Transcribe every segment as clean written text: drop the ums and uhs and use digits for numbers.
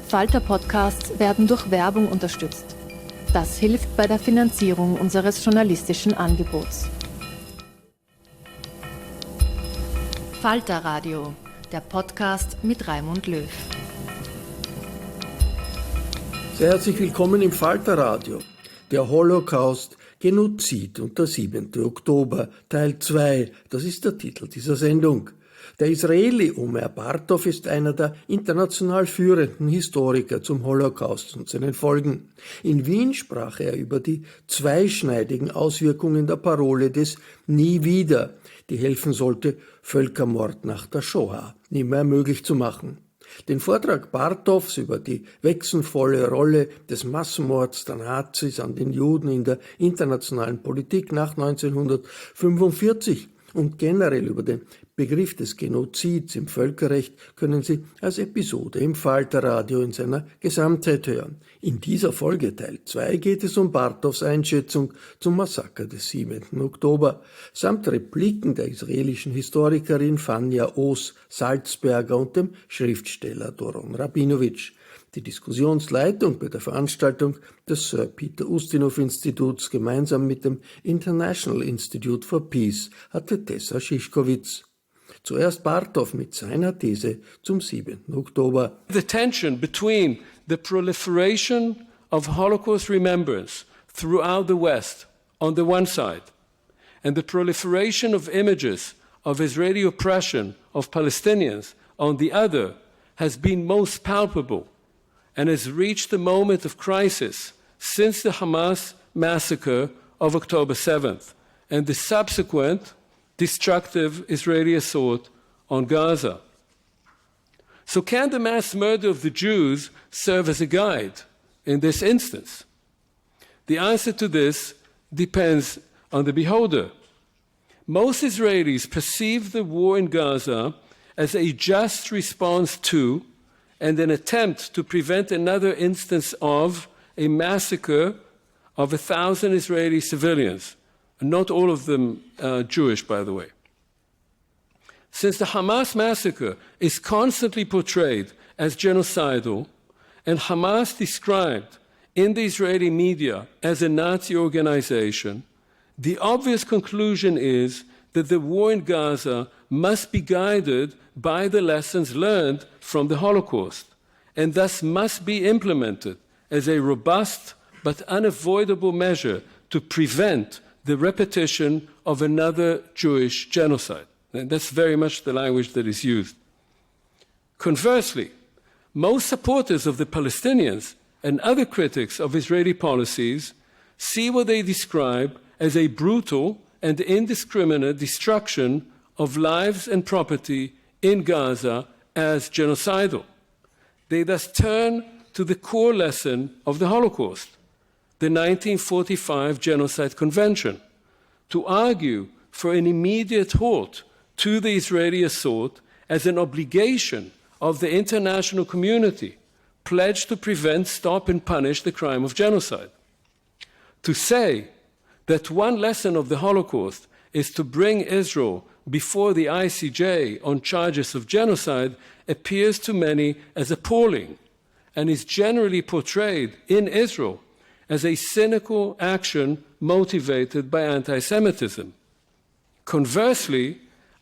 Falter-Podcasts werden durch Werbung unterstützt. Das hilft bei der Finanzierung unseres journalistischen Angebots. Falter Radio, der Podcast mit Raimund Löw. Sehr herzlich willkommen im Falter Radio. Der Holocaust, Genozid und der 7. Oktober, Teil 2, das ist der Titel dieser Sendung. Der Israeli Omer Bartov ist einer der international führenden Historiker zum Holocaust und seinen Folgen. In Wien sprach er über die zweischneidigen Auswirkungen der Parole des Nie wieder, die helfen sollte, Völkermord nach der Shoah nie mehr möglich zu machen. Den Vortrag Bartovs über die wechselvolle Rolle des Massenmords der Nazis an den Juden in der internationalen Politik nach 1945 und generell über den Begriff des Genozids im Völkerrecht können Sie als Episode im Falterradio in seiner Gesamtheit hören. In dieser Folge Teil 2 geht es um Bartovs Einschätzung zum Massaker des 7. Oktober samt Repliken der israelischen Historikerin Fania Oz-Salzberger und dem Schriftsteller Doron Rabinovici. Die Diskussionsleitung bei der Veranstaltung des Sir Peter Ustinov Instituts gemeinsam mit dem International Institute for Peace hatte Tessa Szyszkowitz. Zuerst Bartov mit seiner These zum 7. Oktober. The tension between the proliferation of Holocaust remembrance throughout the West on the one side and the proliferation of images of Israeli oppression of Palestinians on the other has been most palpable and has reached the moment of crisis since the Hamas massacre of October 7th and the subsequent destructive Israeli assault on Gaza. So can the mass murder of the Jews serve as a guide in this instance? The answer to this depends on the beholder. Most Israelis perceive the war in Gaza as a just response to and an attempt to prevent another instance of a massacre of 1,000 Israeli civilians. Not all of them Jewish, by the way. Since the Hamas massacre is constantly portrayed as genocidal and Hamas described in the Israeli media as a Nazi organization, the obvious conclusion is that the war in Gaza must be guided by the lessons learned from the Holocaust and thus must be implemented as a robust but unavoidable measure to prevent the repetition of another Jewish genocide. And that's very much the language that is used. Conversely, most supporters of the Palestinians and other critics of Israeli policies see what they describe as a brutal and indiscriminate destruction of lives and property in Gaza as genocidal. They thus turn to the core lesson of the Holocaust, the 1945 Genocide Convention, to argue for an immediate halt to the Israeli assault as an obligation of the international community pledged to prevent, stop, and punish the crime of genocide. To say that one lesson of the Holocaust is to bring Israel before the ICJ on charges of genocide appears to many as appalling and is generally portrayed in Israel as a cynical action motivated by anti-Semitism. Conversely,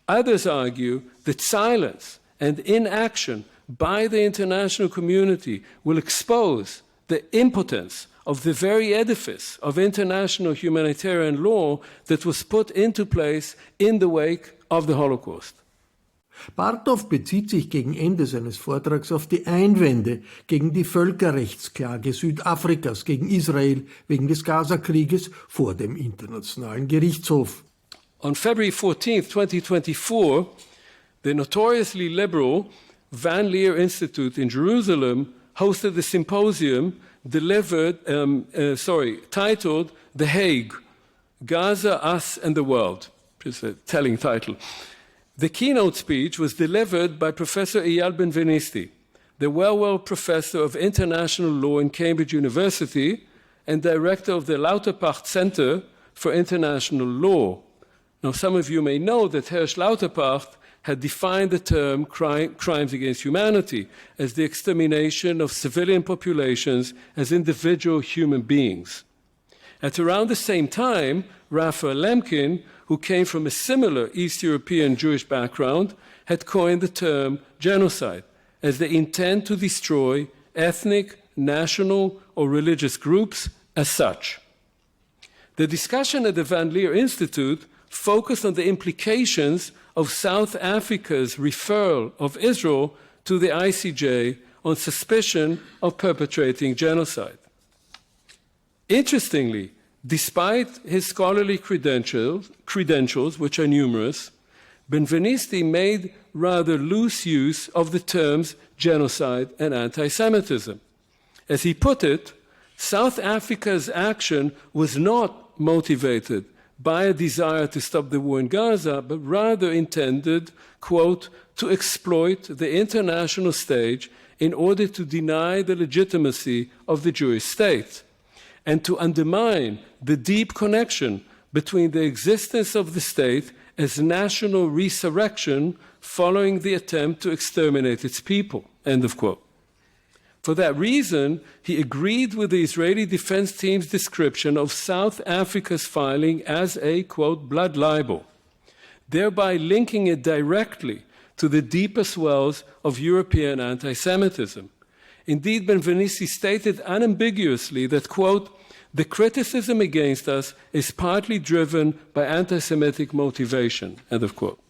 others argue that silence and inaction by the international community will expose the impotence of the very edifice of international humanitarian law that was put into place in the wake of the Holocaust. Bartov bezieht sich gegen Ende seines Vortrags auf die Einwände gegen die Völkerrechtsklage Südafrikas gegen Israel wegen des Gazakrieges vor dem Internationalen Gerichtshof. On February 14, 2024, the notoriously liberal Van Leer Institute in Jerusalem hosted a symposium titled The Hague, Gaza, Us and the World. Just a telling title. The keynote speech was delivered by Professor Eyal Benvenisti, the Wellwell Professor of International Law in Cambridge University and Director of the Lauterpacht Center for International Law. Now, some of you may know that Herr Lauterpacht had defined the term crimes against humanity as the extermination of civilian populations as individual human beings. At around the same time, Raphael Lemkin, who came from a similar East European Jewish background, had coined the term genocide as the intent to destroy ethnic, national, or religious groups as such. The discussion at the Van Leer Institute focused on the implications of South Africa's referral of Israel to the ICJ on suspicion of perpetrating genocide. Interestingly, despite his scholarly credentials, which are numerous, Benveniste made rather loose use of the terms genocide and anti-Semitism. As he put it, South Africa's action was not motivated by a desire to stop the war in Gaza, but rather intended, quote, to exploit the international stage in order to deny the legitimacy of the Jewish state and to undermine the deep connection between the existence of the state as national resurrection following the attempt to exterminate its people, end of quote. For that reason, he agreed with the Israeli defense team's description of South Africa's filing as a, quote, blood libel, thereby linking it directly to the deepest wells of European anti-Semitism. Indeed, Benveniste stated unambiguously that, quote, the criticism against us is partly driven by anti-Semitic motivation, end of quote.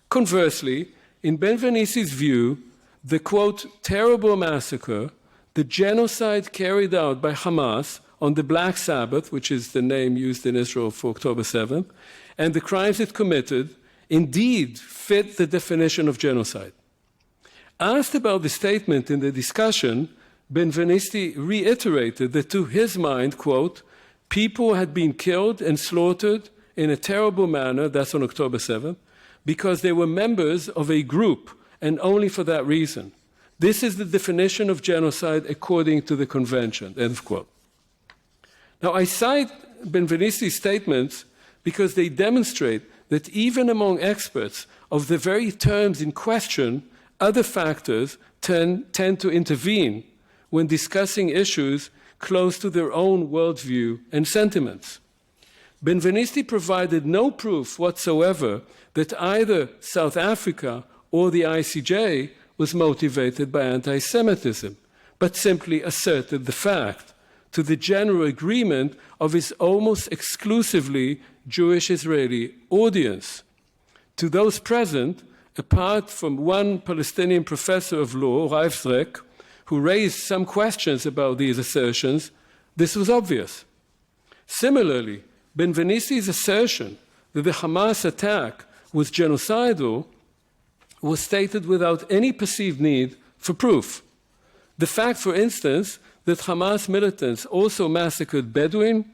Conversely, in Benveniste's view, the, quote, terrible massacre, the genocide carried out by Hamas on the Black Sabbath, which is the name used in Israel for October 7th, and the crimes it committed, indeed fit the definition of genocide. Asked about the statement in the discussion, Benveniste reiterated that to his mind, quote, people had been killed and slaughtered in a terrible manner, that's on October 7th, because they were members of a group and only for that reason. This is the definition of genocide according to the convention, end of quote. Now, I cite Benveniste's statements because they demonstrate that even among experts of the very terms in question, other factors tend to intervene when discussing issues close to their own worldview and sentiments. Benveniste provided no proof whatsoever that either South Africa or the ICJ was motivated by anti-Semitism, but simply asserted the fact to the general agreement of his almost exclusively Jewish Israeli audience. To those present, apart from one Palestinian professor of law, Reifzrek, who raised some questions about these assertions, this was obvious. Similarly, Benveniste's assertion that the Hamas attack was genocidal was stated without any perceived need for proof. The fact, for instance, that Hamas militants also massacred Bedouin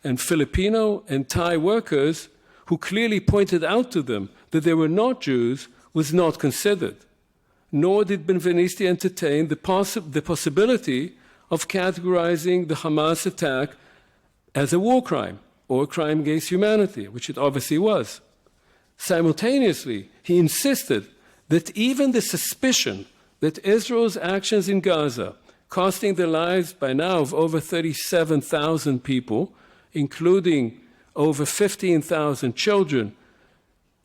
and Filipino and Thai workers who clearly pointed out to them that they were not Jews was not considered, nor did Benveniste entertain the possibility of categorizing the Hamas attack as a war crime or a crime against humanity, which it obviously was. Simultaneously, he insisted that even the suspicion that Israel's actions in Gaza, costing the lives by now of over 37,000 people, including over 15,000 children,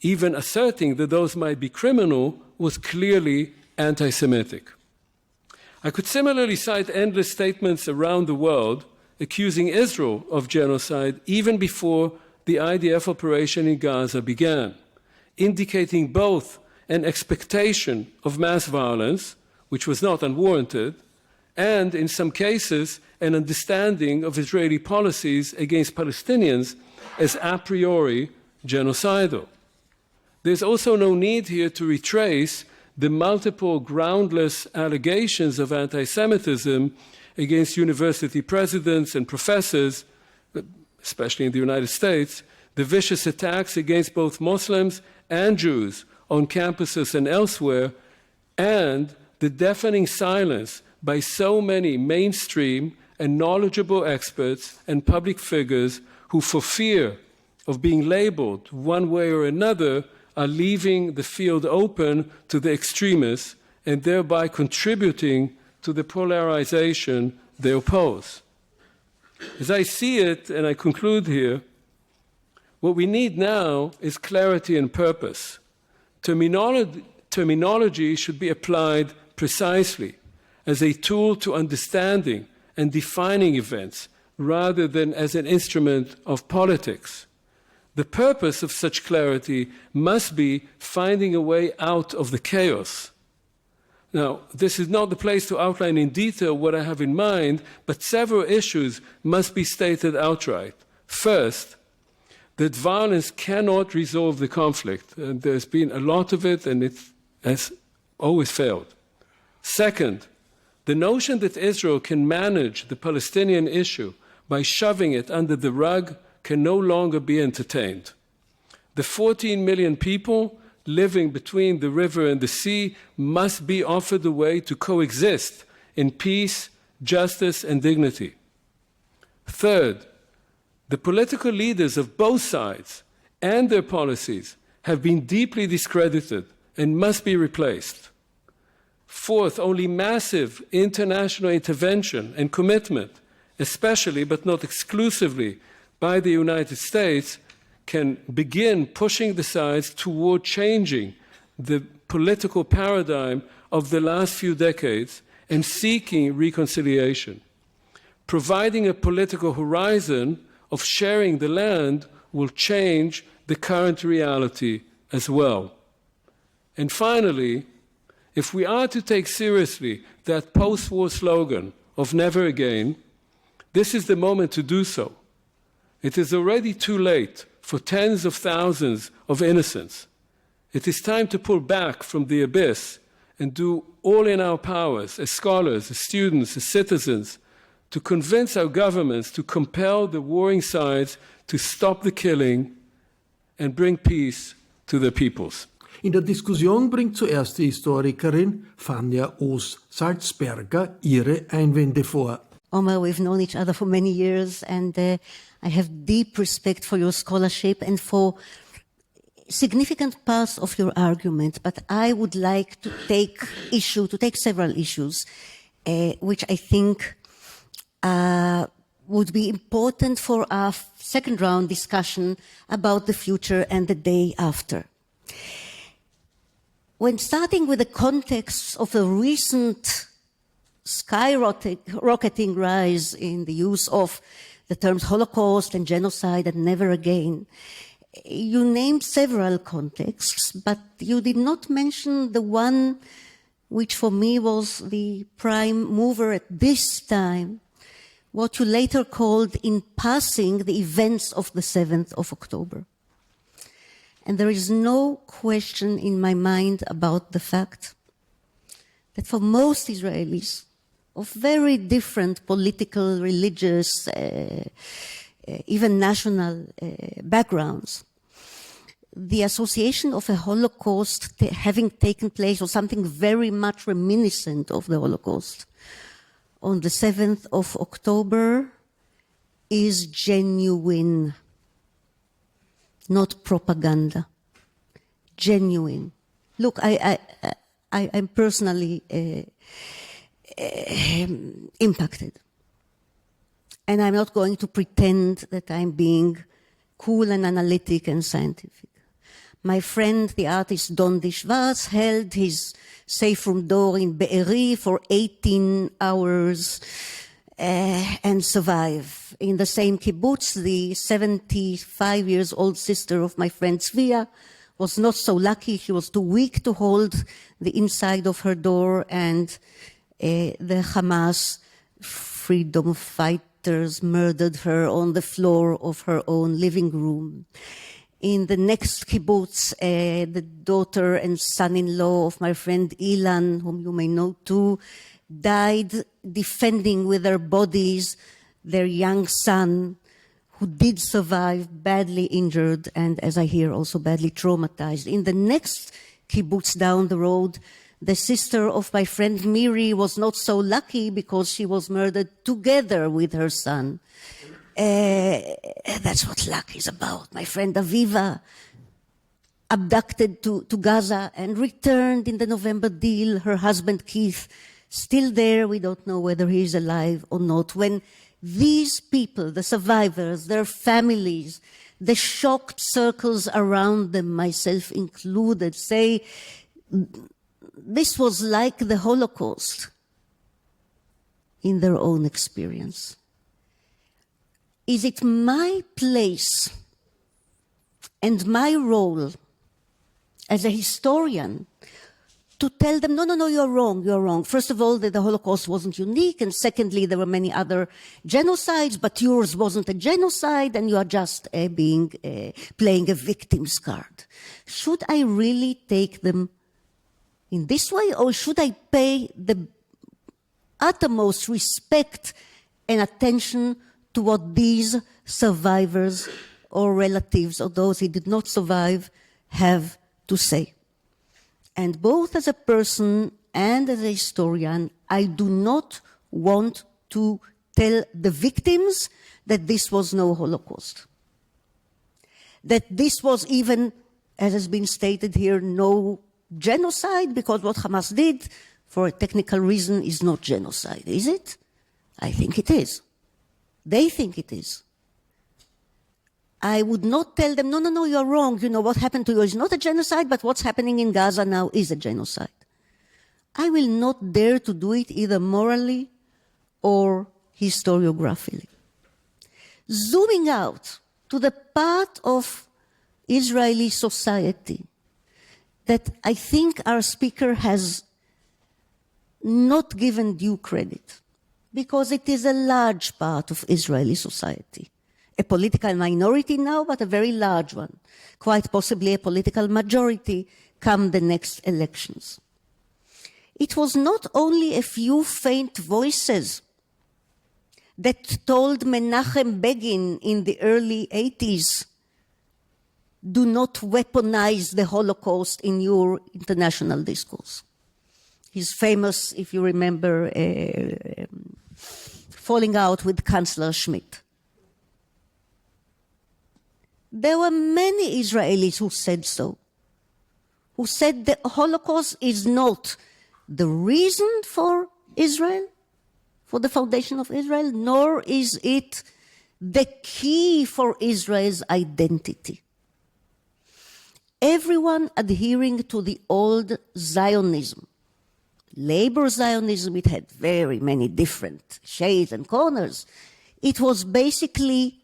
even asserting that those might be criminal, was clearly anti-Semitic. I could similarly cite endless statements around the world accusing Israel of genocide even before the IDF operation in Gaza began, indicating both an expectation of mass violence, which was not unwarranted, and in some cases, an understanding of Israeli policies against Palestinians as a priori genocidal. There's also no need here to retrace the multiple groundless allegations of anti-Semitism against university presidents and professors, especially in the United States, the vicious attacks against both Muslims and Jews on campuses and elsewhere, and the deafening silence by so many mainstream and knowledgeable experts and public figures who, for fear of being labeled one way or another, are leaving the field open to the extremists and thereby contributing to the polarization they oppose. As I see it, and I conclude here, what we need now is clarity and purpose. Terminology should be applied precisely as a tool to understanding and defining events rather than as an instrument of politics. The purpose of such clarity must be finding a way out of the chaos. Now, this is not the place to outline in detail what I have in mind, but several issues must be stated outright. First, that violence cannot resolve the conflict. And there's been a lot of it, and it has always failed. Second, the notion that Israel can manage the Palestinian issue by shoving it under the rug can no longer be entertained. The 14 million people living between the river and the sea must be offered a way to coexist in peace, justice, and dignity. Third, the political leaders of both sides and their policies have been deeply discredited and must be replaced. Fourth, only massive international intervention and commitment, especially but not exclusively by the United States, can begin pushing the sides toward changing the political paradigm of the last few decades and seeking reconciliation. Providing a political horizon of sharing the land will change the current reality as well. And finally, if we are to take seriously that post-war slogan of never again, this is the moment to do so. It is already too late for tens of thousands of innocents. It is time to pull back from the abyss and do all in our powers as scholars, as students, as citizens, to convince our governments to compel the warring sides to stop the killing and bring peace to their peoples. In der Diskussion bringt zuerst die Historikerin Fania Oz-Salzberger ihre Einwände vor. Omer, we've known each other for many years, and I have deep respect for your scholarship and for significant parts of your argument, but I would like to take several issues, which I think would be important for our second round discussion about the future and the day after. When starting with the context of the recent skyrocketing rise in the use of the terms Holocaust and genocide and never again, you named several contexts, but you did not mention the one which for me was the prime mover at this time, what you later called in passing the events of the 7th of October. And there is no question in my mind about the fact that for most Israelis of very different political, religious, even national backgrounds, the association of a Holocaust having taken place, or something very much reminiscent of the Holocaust, on the 7th of October is genuine, not propaganda. Genuine. Look, I'm personally impacted. And I'm not going to pretend that I'm being cool and analytic and scientific. My friend, the artist Don Dishvaz, held his safe room door in Be'eri for 18 hours and survived. In the same kibbutz, the 75-year-old sister of my friend Tzvia was not so lucky. She was too weak to hold the inside of her door, and the Hamas freedom fighters murdered her on the floor of her own living room. In the next kibbutz, the daughter and son-in-law of my friend Ilan, whom you may know too, died defending with their bodies their young son, who did survive, badly injured, and as I hear, also badly traumatized. In the next kibbutz down the road, the sister of my friend Miri was not so lucky because she was murdered together with her son. That's what luck is about. My friend Aviva, abducted to Gaza and returned in the November deal. Her husband, Keith, still there. We don't know whether he is alive or not. When these people, the survivors, their families, the shocked circles around them, myself included, say this was like the Holocaust in their own experience. Is it my place and my role as a historian to tell them, no, you're wrong. First of all, that the Holocaust wasn't unique, and secondly, there were many other genocides, but yours wasn't a genocide, and you are just playing a victim's card. Should I really take them in this way, or should I pay the uttermost respect and attention to what these survivors or relatives or those who did not survive have to say? And both as a person and as a historian, I do not want to tell the victims that this was no Holocaust, that this was even, as has been stated here, no genocide, because what Hamas did, for a technical reason, is not genocide, is it? I think it is. They think it is. I would not tell them, no, you're wrong. You know, what happened to you is not a genocide, but what's happening in Gaza now is a genocide. I will not dare to do it either morally or historiographically. Zooming out to the part of Israeli society that I think our speaker has not given due credit, because it is a large part of Israeli society. A political minority now, but a very large one. Quite possibly a political majority come the next elections. It was not only a few faint voices that told Menachem Begin in the early 80s, do not weaponize the Holocaust in your international discourse. He's famous, if you remember, falling out with Chancellor Schmidt. There were many Israelis who said so, who said the Holocaust is not the reason for Israel, for the foundation of Israel, nor is it the key for Israel's identity. Everyone adhering to the old Zionism, labor Zionism, it had very many different shades and corners. It was basically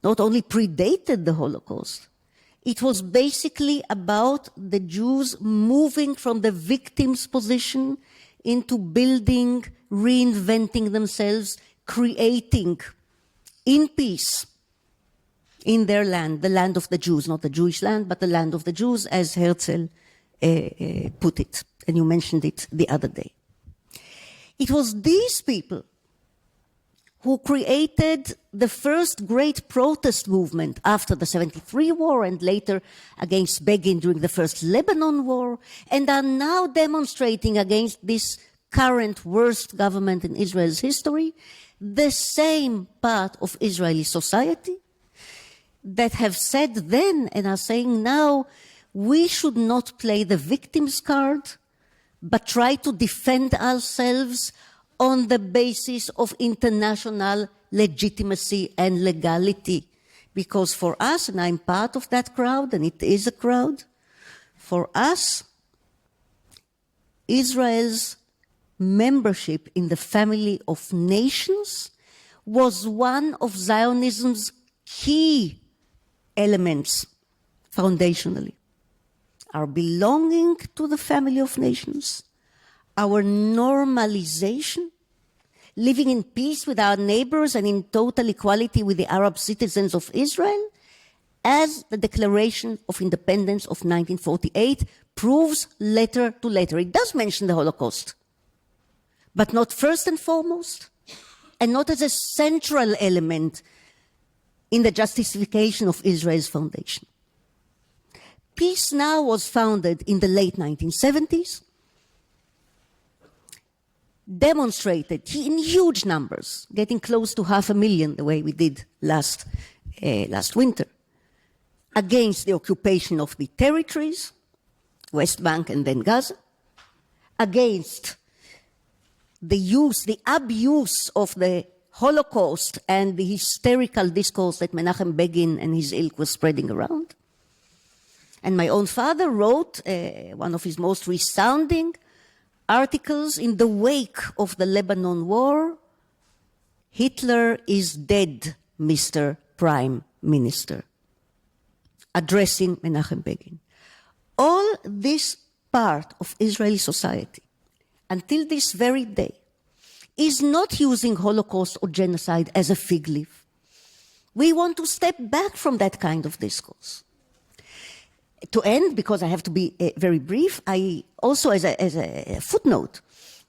not only predated the Holocaust, it was basically about the Jews moving from the victim's position into building, reinventing themselves, creating in peace in their land, the land of the Jews, not the Jewish land, but the land of the Jews, as Herzl put it, and you mentioned it the other day. It was these people who created the first great protest movement after the 73 war and later against Begin during the first Lebanon war, and are now demonstrating against this current worst government in Israel's history, the same part of Israeli society that have said then and are saying now, we should not play the victim's card, but try to defend ourselves on the basis of international legitimacy and legality. Because for us, and I'm part of that crowd, and it is a crowd, for us, Israel's membership in the family of nations was one of Zionism's key elements, foundationally. Our belonging to the family of nations, our normalization, living in peace with our neighbors and in total equality with the Arab citizens of Israel, as the Declaration of Independence of 1948 proves letter to letter. It does mention the Holocaust, but not first and foremost, and not as a central element in the justification of Israel's foundation. Peace Now was founded in the late 1970s, demonstrated in huge numbers, getting close to 500,000 the way we did last winter, against the occupation of the territories, West Bank and then Gaza, against the abuse of the Holocaust and the hysterical discourse that Menachem Begin and his ilk was spreading around. And my own father wrote one of his most resounding articles in the wake of the Lebanon War, Hitler is dead, Mr. Prime Minister, addressing Menachem Begin. All this part of Israeli society, until this very day, is not using Holocaust or genocide as a fig leaf. We want to step back from that kind of discourse. To end, because I have to be very brief, I also, as a footnote,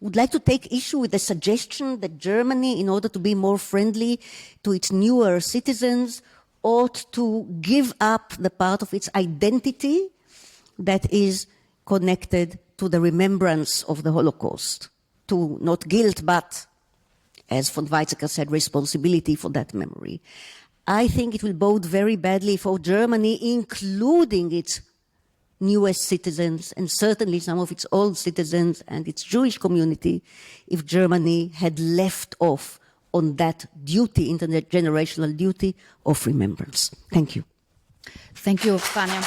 would like to take issue with the suggestion that Germany, in order to be more friendly to its newer citizens, ought to give up the part of its identity that is connected to the remembrance of the Holocaust, to not guilt, but, as von Weizsäcker said, responsibility for that memory. I think it will bode very badly for Germany, including its newest citizens and certainly some of its old citizens and its Jewish community, if Germany had left off on that duty, intergenerational duty of remembrance. Thank you. Thank you, Fania.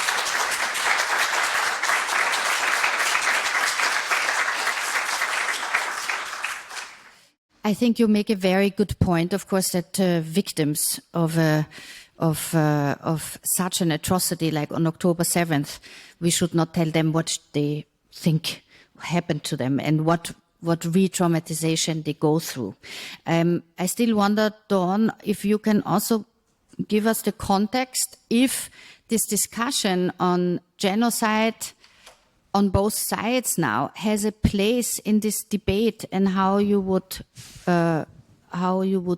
I think you make a very good point, of course, that victims of such an atrocity like on October 7th, we should not tell them what they think happened to them and what re-traumatization they go through. I still wonder, Doron, if you can also give us the context if this discussion on genocide on both sides now has a place in this debate and how you would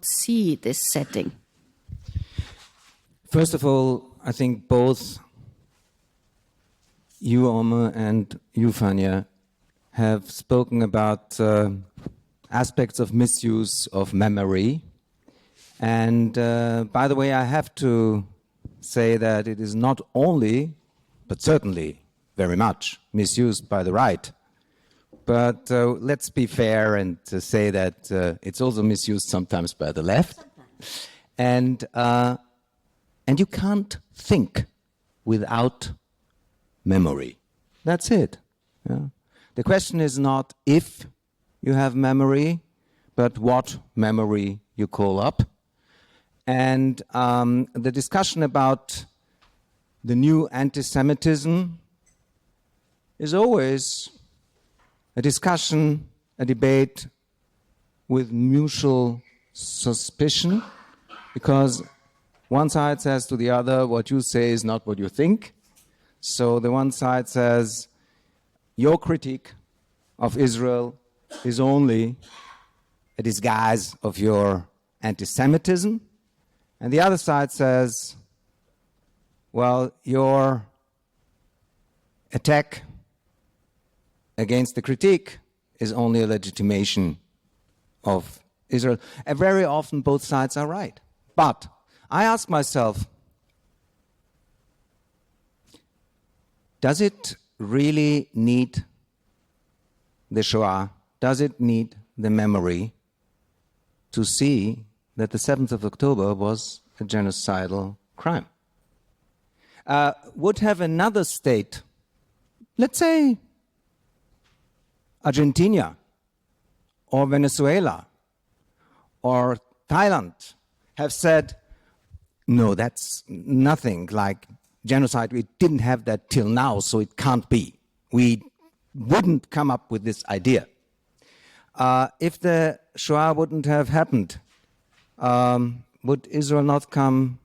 see this setting. First of all, I think both you, Omer, and you, Fania, have spoken about aspects of misuse of memory. And by the way, I have to say that it is not only, but certainly very much, misused by the right. But let's be fair and say that it's also misused sometimes by the left. And you can't think without memory. That's it. Yeah. The question is not if you have memory, but what memory you call up. And the discussion about the new anti-Semitism is always a discussion, a debate with mutual suspicion, because one side says to the other, what you say is not what you think. So the one side says, your critique of Israel is only a disguise of your anti-Semitism. And the other side says, well, your attack against the critique is only a legitimation of Israel. And very often both sides are right. But I ask myself, does it really need the Shoah? Does it need the memory to see that the 7th of October was a genocidal crime? Would have another state, let's say Argentina or Venezuela or Thailand, have said, no, that's nothing like genocide. We didn't have that till now, so it can't be. We wouldn't come up with this idea. If the Shoah wouldn't have happened, would Israel not come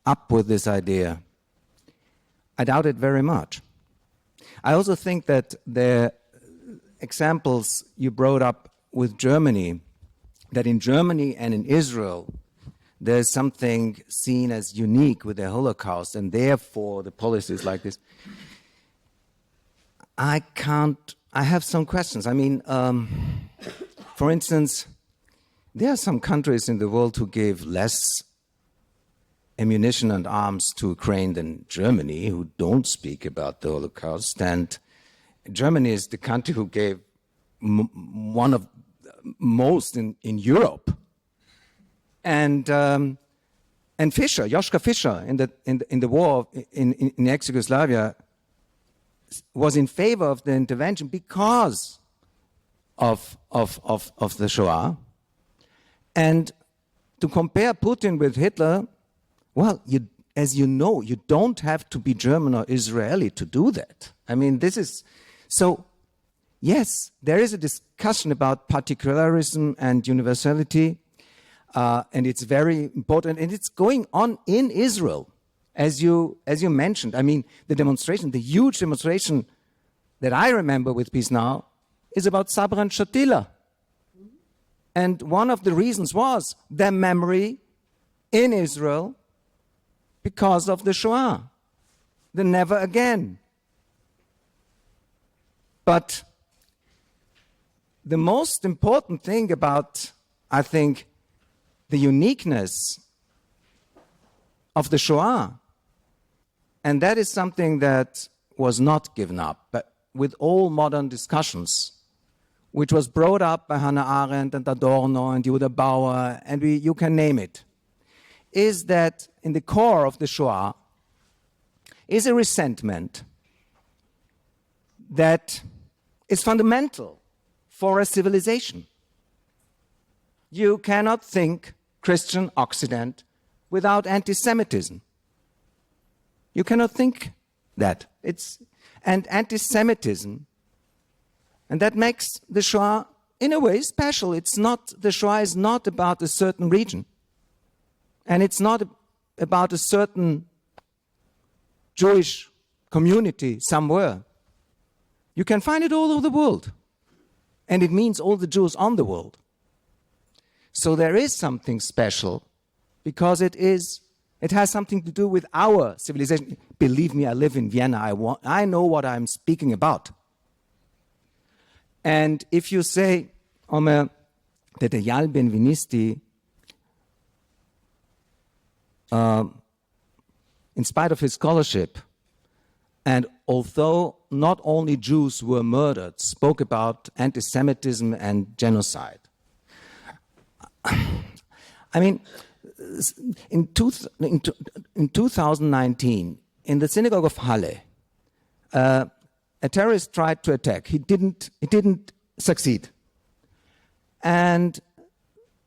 up with this idea? I doubt it very much. I also think that the examples you brought up with Germany, that in Germany and in Israel, there's something seen as unique with the Holocaust, and therefore the policies like this. I have some questions. I mean, for instance, there are some countries in the world who gave less ammunition and arms to Ukraine than Germany, who don't speak about the Holocaust. And Germany is the country who gave one of most in Europe. And Fischer, Joschka Fischer, in the war in ex-Yugoslavia, was in favor of the intervention because of the Shoah. And to compare Putin with Hitler, well, as you know, you don't have to be German or Israeli to do that. I mean, this is... So, yes, there is a discussion about particularism and universality, and it's very important, and it's going on in Israel, as you mentioned. I mean, the huge demonstration that I remember with Peace Now is about Sabra and Shatila. And one of the reasons was their memory in Israel because of the Shoah, the never again. But the most important thing about, I think, the uniqueness of the Shoah, and that is something that was not given up, but with all modern discussions, which was brought up by Hannah Arendt and Adorno and Judah Bauer, and you can name it, is that in the core of the Shoah is a resentment that is fundamental for a civilization. You cannot think Christian Occident without anti-Semitism. You cannot think that. And anti-Semitism, and that makes the Shoah in a way special. The Shoah is not about a certain region. And it's not about a certain Jewish community somewhere. You can find it all over the world. And it means all the Jews on the world. So there is something special because it has something to do with our civilization. Believe me, I live in Vienna. I know what I'm speaking about. And if you say, Omer, that the Eyal Benvenisti, in spite of his scholarship, and although not only Jews were murdered, spoke about anti-Semitism and genocide. I mean, in 2019, in the synagogue of Halle, a terrorist tried to attack. He didn't succeed. And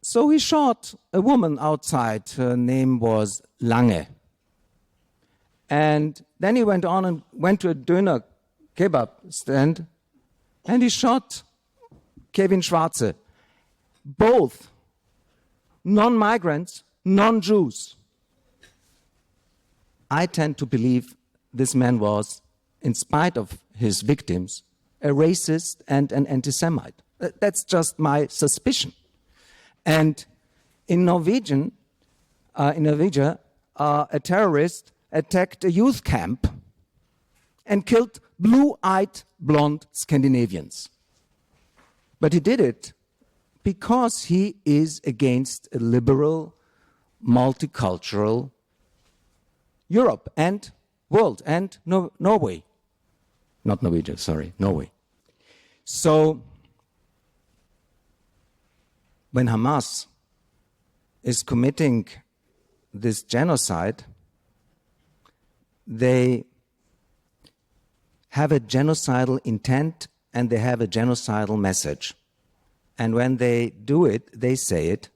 so he shot a woman outside. Her name was Lange. And then he went on and went to a doner kebab stand, and he shot Kevin Schwarze. Both non-migrants, non-Jews. I tend to believe this man was, in spite of his victims, a racist and an anti-Semite. That's just my suspicion. And in Norwegia, a terrorist attacked a youth camp and killed blue-eyed, blonde Scandinavians. But he did it because he is against a liberal, multicultural Europe and world and Norway. Not Norwegia, sorry, Norway. So when Hamas is committing this genocide, they have a genocidal intent and they have a genocidal message. And when they do it, they say it.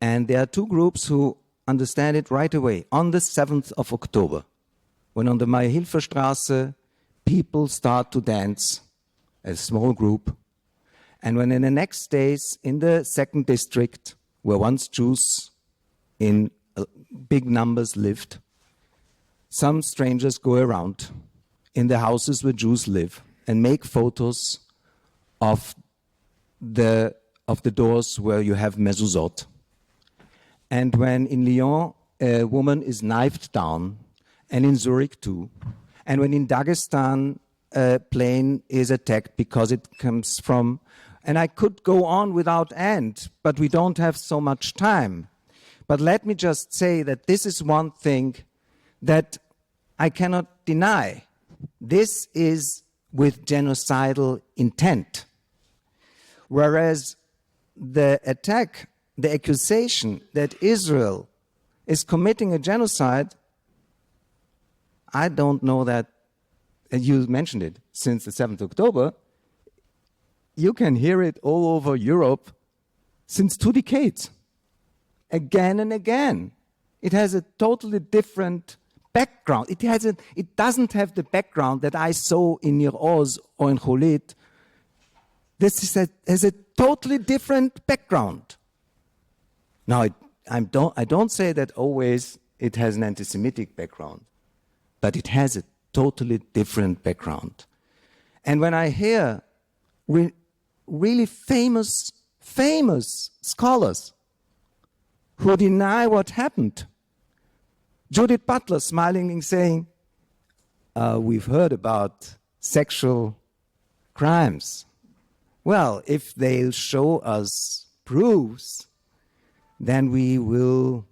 And there are two groups who understand it right away. On the 7th of October, when on the Mayer-Hilfer-Straße people start to dance, a small group, and when in the next days in the 2nd district, where once Jews in big numbers lived, some strangers go around in the houses where Jews live and make photos of the doors where you have mezuzot. And when in Lyon a woman is knifed down, and in Zurich too, and when in Dagestan a plane is attacked because it comes from, and I could go on without end, but we don't have so much time. But let me just say that this is one thing that I cannot deny. This is with genocidal intent. Whereas the attack, the accusation that Israel is committing a genocide, I don't know that, and you mentioned it, since the 7th of October, you can hear it all over Europe since 2 decades, again and again. It has a totally different background. It doesn't have the background that I saw in Nir Oz or in Cholit. This has a totally different background. Now, I don't say that always it has an anti-Semitic background, but it has a totally different background. And when I hear really famous scholars who deny what happened, Judith Butler smiling and saying, we've heard about sexual crimes. Well, if they'll show us proofs, then we will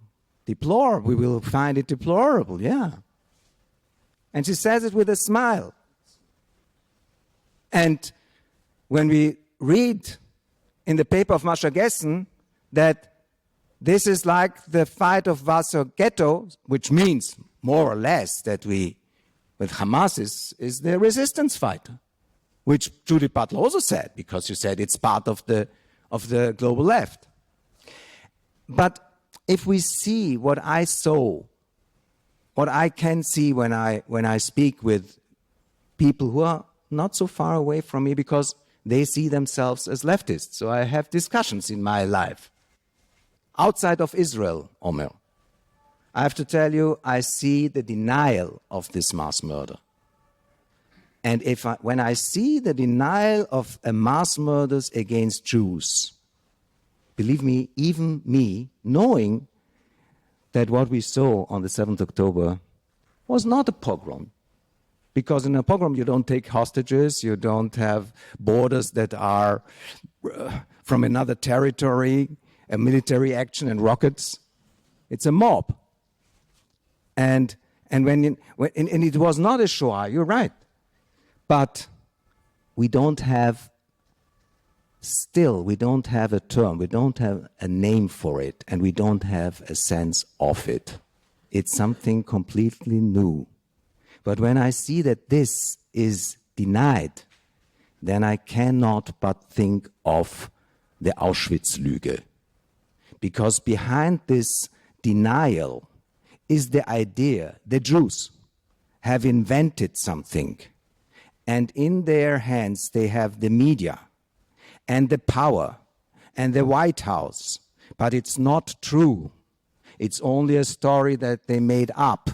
find it deplorable, yeah. And she says it with a smile. And when we read in the paper of Masha Gessen that this is like the fight of Warsaw Ghetto, which means more or less that with Hamas is the resistance fight, which Judith Butler also said, because she said it's part of the global left. But if we see what I saw, what I can see when I speak with people who are not so far away from me because they see themselves as leftists. So I have discussions in my life. Outside of Israel, Omer, I have to tell you, I see the denial of this mass murder. And when I see the denial of a mass murders against Jews, believe me, even me, knowing that what we saw on the 7th of October was not a pogrom. Because in a pogrom, you don't take hostages, you don't have borders that are from another territory, a military action and rockets. It's a mob. And it was not a Shoah, you're right. But we don't have a term, we don't have a name for it, and we don't have a sense of it. It's something completely new. But when I see that this is denied, then I cannot but think of the Auschwitz-Lüge. Because behind this denial is the idea the Jews have invented something, and in their hands they have the media and the power and the White House, but it's not true. It's only a story that they made up.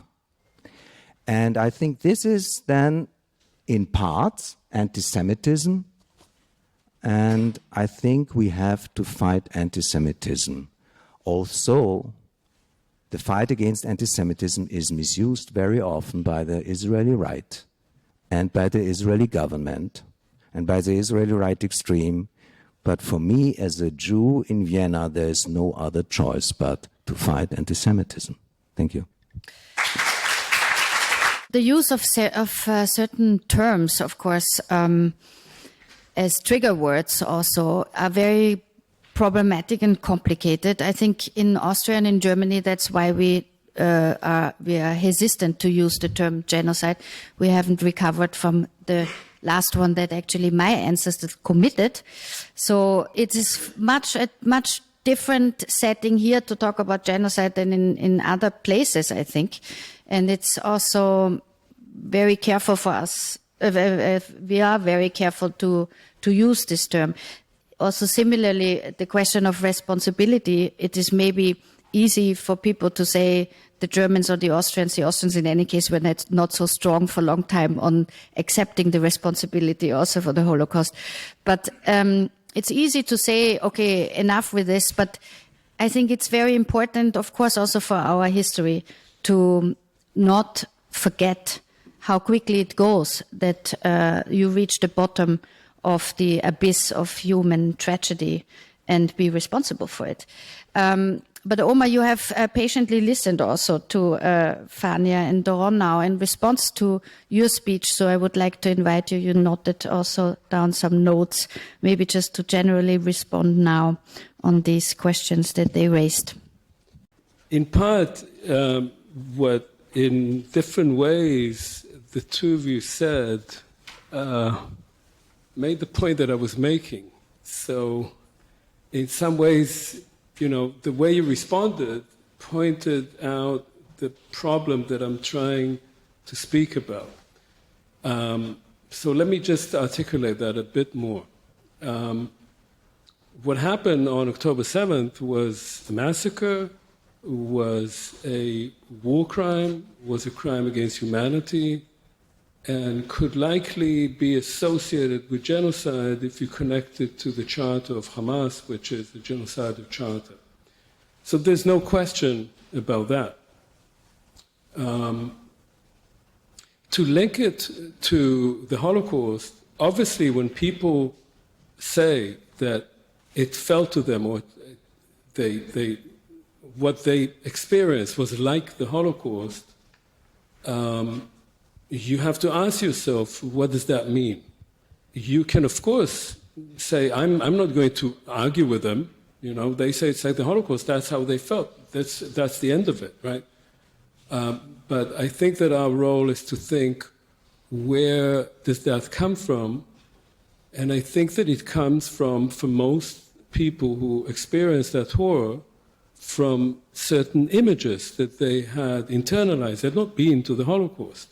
And I think this is then, in part, anti-Semitism, and I think we have to fight anti-Semitism. Also, the fight against anti-Semitism is misused very often by the Israeli right and by the Israeli government and by the Israeli right extreme. But for me, as a Jew in Vienna, there is no other choice but to fight anti-Semitism. Thank you. The use of certain terms, of course, as trigger words also are very problematic and complicated. I think in Austria and in Germany, that's why we are hesitant to use the term genocide. We haven't recovered from the last one that actually my ancestors committed. So it is a much different setting here to talk about genocide than in other places, I think. And it's also very careful for us. We are very careful to use this term. Also, similarly, the question of responsibility, it is maybe easy for people to say the Germans or the Austrians in any case were not so strong for a long time on accepting the responsibility also for the Holocaust. But it's easy to say, okay, enough with this. But I think it's very important, of course, also for our history to not forget how quickly it goes that you reach the bottom of the abyss of human tragedy and be responsible for it. But Omer, you have patiently listened also to Fania and Doron now in response to your speech. So I would like to invite you. You noted also down some notes, maybe just to generally respond now on these questions that they raised. In part, what in different ways the two of you said made the point that I was making. So in some ways, you know, the way you responded pointed out the problem that I'm trying to speak about. So let me just articulate that a bit more. What happened on October 7th was a massacre, was a war crime, was a crime against humanity, and could likely be associated with genocide if you connect it to the Charter of Hamas, which is the genocidal charter. So there's no question about that. To link it to the Holocaust, obviously when people say that it felt to them or what they experienced was like the Holocaust, you have to ask yourself, what does that mean? You can, of course, say, I'm not going to argue with them. You know, they say it's like the Holocaust. That's how they felt. That's the end of it, right? But I think that our role is to think, where does that come from? And I think that it comes from, for most people who experience that horror, from certain images that they had internalized. They've not been to the Holocaust.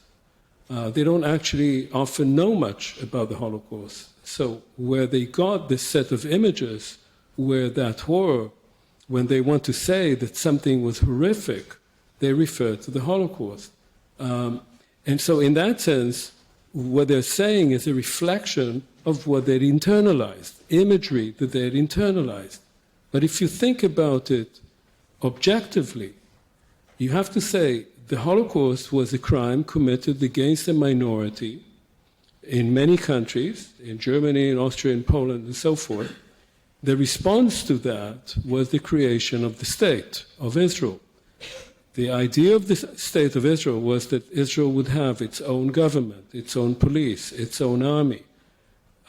They don't actually often know much about the Holocaust. So where they got this set of images, where that horror, when they want to say that something was horrific, they refer to the Holocaust. And so in that sense, what they're saying is a reflection of what they'd internalized, imagery that they had internalized. But if you think about it objectively, you have to say the Holocaust was a crime committed against a minority in many countries, in Germany, in Austria, in Poland, and so forth. The response to that was the creation of the State of Israel. The idea of the State of Israel was that Israel would have its own government, its own police, its own army.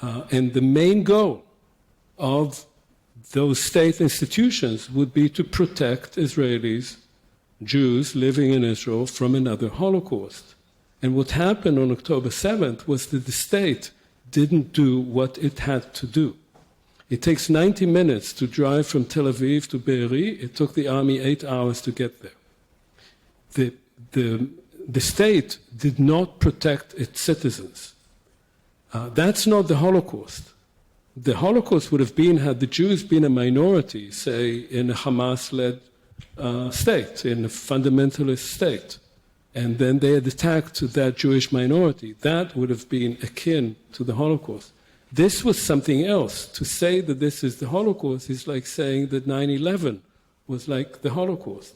And the main goal of those state institutions would be to protect Israelis, Jews living in Israel, from another Holocaust. And what happened on October 7th was that the state didn't do what it had to do. It takes 90 minutes to drive from Tel Aviv to Be'eri. It took the army 8 hours to get there. The state did not protect its citizens. That's not the Holocaust. The Holocaust would have been had the Jews been a minority, say, in a Hamas-led state, in a fundamentalist state, and then they had attacked that Jewish minority. That would have been akin to the Holocaust. This was something else. To say that this is the Holocaust is like saying that 9/11 was like the Holocaust.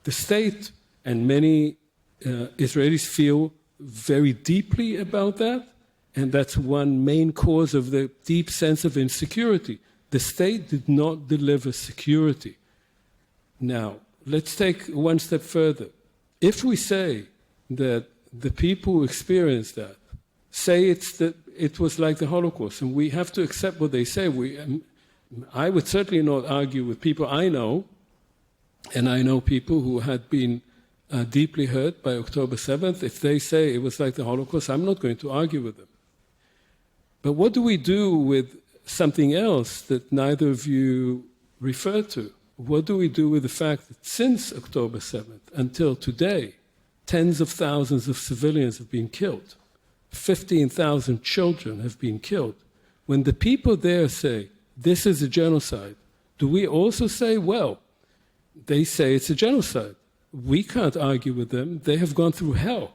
The state and many Israelis feel very deeply about that, and that's one main cause of the deep sense of insecurity. The state did not deliver security. Now, let's take one step further. If we say that the people who experienced that say it was like the Holocaust, and we have to accept what they say, I would certainly not argue with people I know, and I know people who had been deeply hurt by October 7th. If they say it was like the Holocaust, I'm not going to argue with them. But what do we do with something else that neither of you referred to? What do we do with the fact that since October 7th until today, tens of thousands of civilians have been killed, 15,000 children have been killed? When the people there say, this is a genocide, do we also say, well, they say it's a genocide. We can't argue with them. They have gone through hell.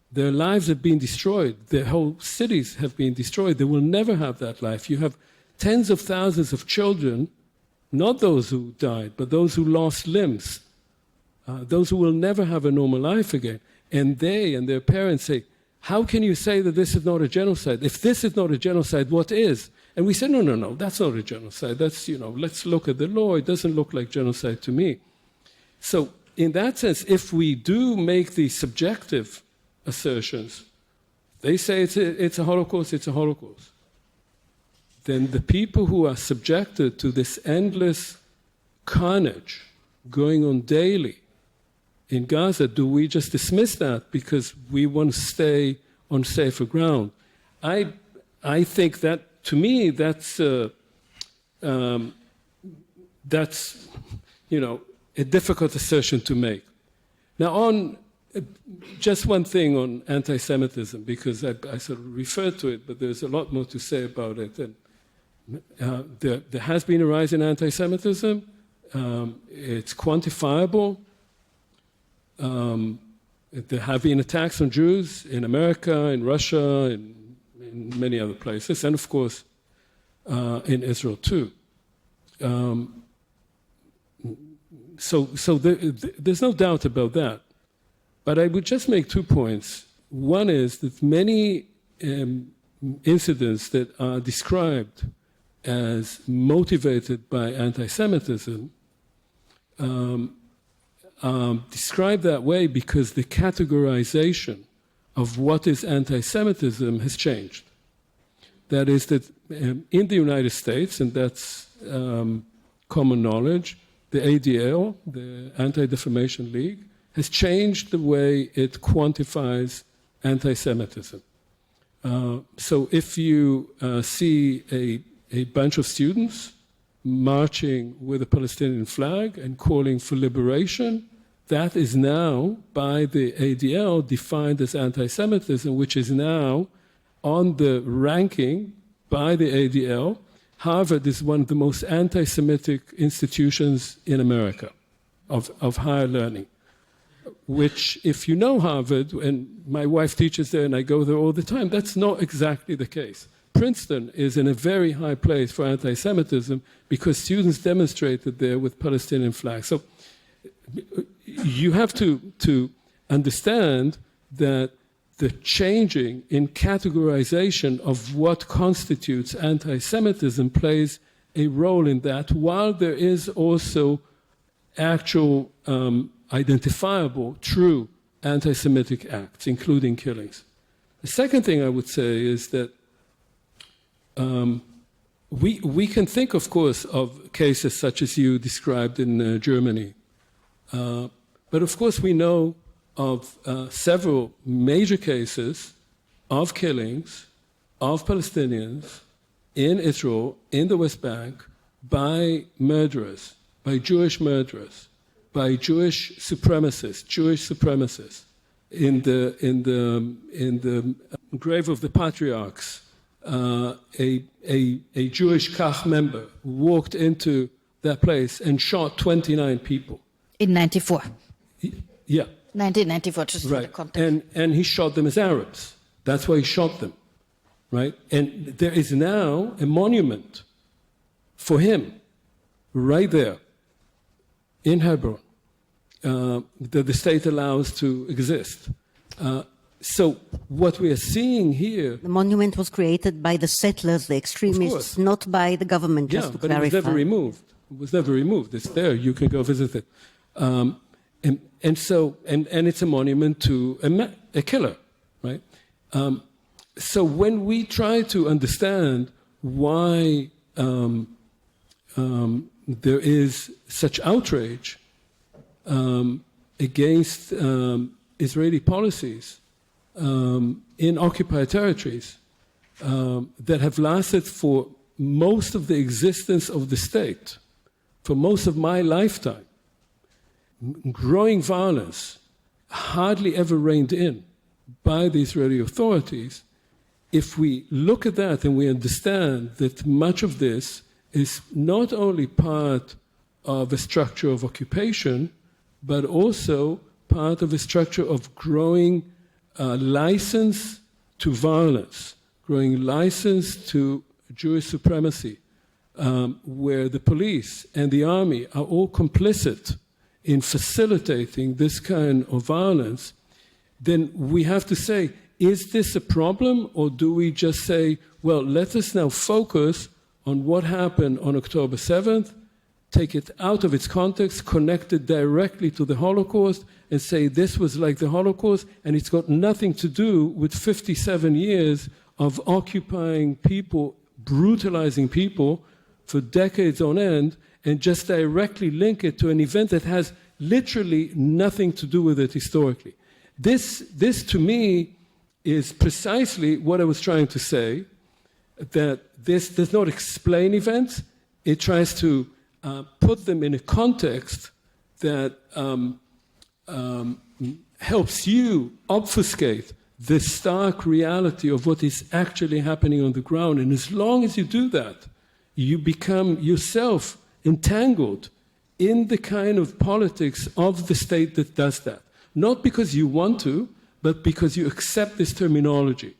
Their lives have been destroyed. Their whole cities have been destroyed. They will never have that life. You have tens of thousands of children, not those who died, but those who lost limbs, those who will never have a normal life again. And they and their parents say, how can you say that this is not a genocide? If this is not a genocide, what is? And we said, no, that's not a genocide. That's, let's look at the law. It doesn't look like genocide to me. So in that sense, if we do make these subjective assertions, they say it's a Holocaust, it's a Holocaust. Then the people who are subjected to this endless carnage going on daily in Gaza, do we just dismiss that because we want to stay on safer ground? I think that, to me, that's a difficult assertion to make. Now, on just one thing on anti-Semitism, because I sort of referred to it, but there's a lot more to say about it. And there has been a rise in anti-Semitism. It's quantifiable. There have been attacks on Jews in America, in Russia, in many other places, and of course in Israel too. So there's no doubt about that. But I would just make 2 points. One is that many incidents that are described as motivated by anti-Semitism described that way because the categorization of what is anti-Semitism has changed. That is that in the United States, and that's common knowledge, the ADL, the Anti-Defamation League, has changed the way it quantifies anti-Semitism. So if you see a bunch of students marching with a Palestinian flag and calling for liberation, that is now, by the ADL, defined as anti-Semitism, which is now on the ranking by the ADL. Harvard is one of the most anti-Semitic institutions in America of higher learning, which, if you know Harvard, and my wife teaches there and I go there all the time, that's not exactly the case. Princeton is in a very high place for anti-Semitism because students demonstrated there with Palestinian flags. So you have to understand that the changing in categorization of what constitutes anti-Semitism plays a role in that, while there is also actual identifiable, true anti-Semitic acts, including killings. The second thing I would say is that we can think, of course, of cases such as you described in Germany. But of course we know of several major cases of killings of Palestinians in Israel, in the West Bank, by murderers, by Jewish murderers, by Jewish supremacists. In the grave of the patriarchs, a Jewish Kach member walked into that place and shot 29 people. In 94. Yeah. 1994, just for the context. And he shot them as Arabs. That's why he shot them, right? And there is now a monument for him right there in Hebron that the state allows to exist. So what we are seeing here... The monument was created by the settlers, the extremists, not by the government, just to clarify. But it was never removed. It was never removed. It's there. You can go visit it. And it's a monument to a killer, right? So when we try to understand why there is such outrage against Israeli policies in occupied territories that have lasted for most of the existence of the state, for most of my lifetime, growing violence hardly ever reined in by the Israeli authorities, if we look at that and we understand that much of this is not only part of a structure of occupation, but also part of a structure of growing license to violence, growing license to Jewish supremacy, where the police and the army are all complicit in facilitating this kind of violence, then we have to say is this a problem, or do we just say, well, let us now focus on what happened on October 7th, take it out of its context, connect it directly to the Holocaust, and say this was like the Holocaust, and it's got nothing to do with 57 years of occupying people, brutalizing people for decades on end, and just directly link it to an event that has literally nothing to do with it historically. This to me, is precisely what I was trying to say, that this does not explain events. It tries to put them in a context that helps you obfuscate the stark reality of what is actually happening on the ground. And as long as you do that, you become yourself entangled in the kind of politics of the state that does that. Not because you want to, but because you accept this terminology.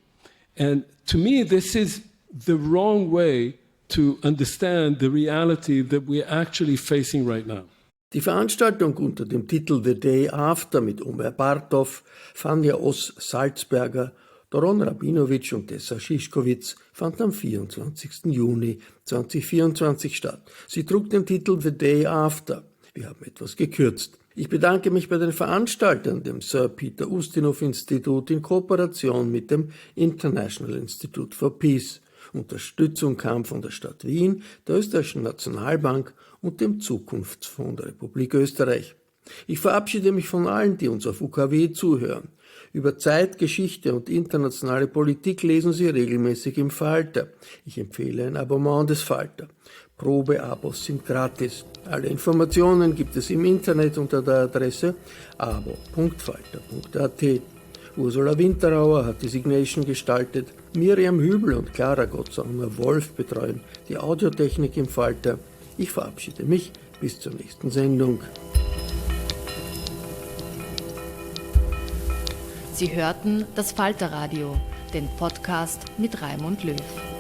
And to me, this is the wrong way to understand the reality that we're actually facing right now. Die Veranstaltung unter dem Titel The Day After mit Omer Bartov, Fania Oz-Salzberger, Doron Rabinovici und Tessa Szyszkowitz fand am 24. Juni 2024 statt. Sie trug den Titel The Day After. Wir haben etwas gekürzt. Ich bedanke mich bei den Veranstaltern, dem Sir Peter Ustinov Institut in Kooperation mit dem International Institute for Peace. Unterstützung kam von der Stadt Wien, der Österreichischen Nationalbank und dem Zukunftsfonds der Republik Österreich. Ich verabschiede mich von allen, die uns auf UKW zuhören. Über Zeit, Geschichte und internationale Politik lesen Sie regelmäßig im Falter. Ich empfehle ein Abonnement des Falter. Probeabos sind gratis. Alle Informationen gibt es im Internet unter der Adresse abo.falter.at. Ursula Winterauer hat die Signation gestaltet, Miriam Hübel und Clara Gottsauner-Wolf betreuen die Audiotechnik im Falter. Ich verabschiede mich bis zur nächsten Sendung. Sie hörten das Falterradio, den Podcast mit Raimund Löw.